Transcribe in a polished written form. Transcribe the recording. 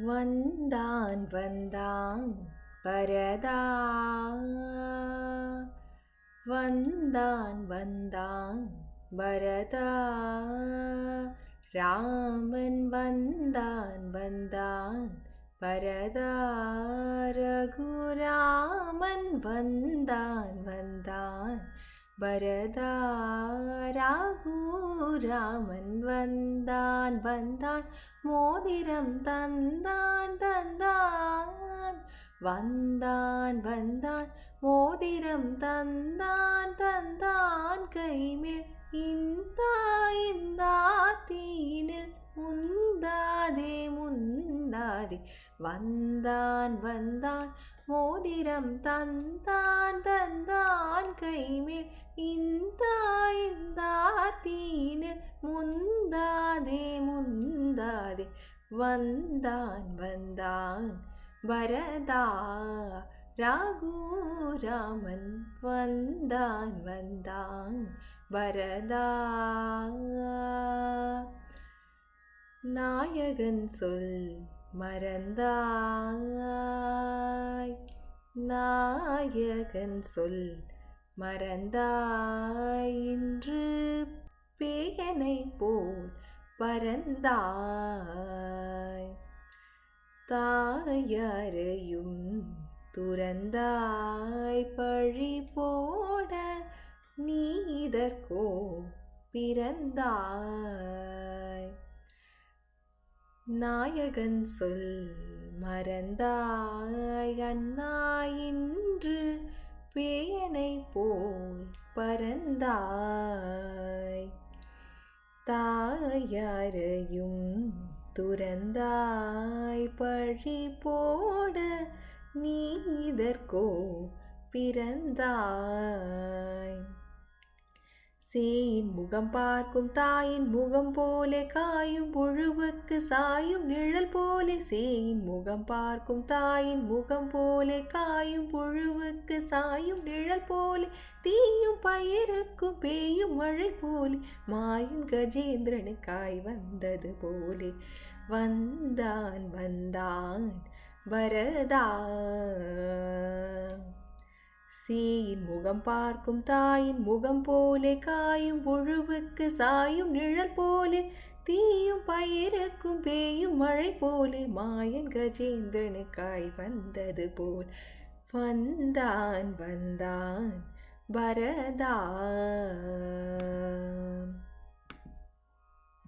வந்தான் வந்தான் பரதா, வந்தான் வந்தான் பரதா, ராமன் வந்தான் வந்தான் பரதா, ரகுராமன் வந்தான் வந்தான் பரதா, ராகுராமன் வந்தான் வந்தான், மோதிரம் தந்தான் தந்தான், வந்தான் வந்தான் மோதிரம் தந்தான் தந்தான், கைமேல் இந்தா இந்தா தீனில் முந்தாதே முந்தாதே, வந்தான் வந்தான் மோதிரம் தந்தான் தந்தான், கைமேல் இந்தா இந்தா தீனில் முந்தாதே முந்தாதே, வந்தான் வந்தான் பரதா, ராகுராமன் வந்தான் வந்தான் பரதா. நாயகன் சொல் மறந்தாய், நாயகன் சொல் மறந்தாய், இன்று பேயனை போல் பறந்தாய், தாயாரையும் துறந்தாய், பழி போட நீதற்கோ பிறந்தாய். நாயகன் சொல் மறந்தாய், அண்ணா இன்று பேயனை போல் பறந்தாய், தாயாரையும் துறந்தாய், பழி போட நீதற்கோ பிறந்தாய். சேயின் முகம் பார்க்கும் தாயின் முகம் போலே, காயும் புழுவுக்கு சாயும் நிழல் போலே, சேயின் முகம் பார்க்கும் தாயின் முகம் போலே, காயும் புழுவுக்கு சாயும் நிழல் போலே, தீயும் பயிருக்கும் பேயும் மழை போலே, மாயும் கஜேந்திரனுக்காய் வந்தது போலே, வந்தான் வந்தான் பரதா. சேயின் முகம் பார்க்கும் தாயின் முகம் போலே, காயும் புழுவுக்கு சாயும் நிழல் போலே, தீயும் பயிருக்கும் பேயும் மழை போலே, மாயன் கஜேந்திரனுக்காய் வந்தது போல், வந்தான் வந்தான் பரதா.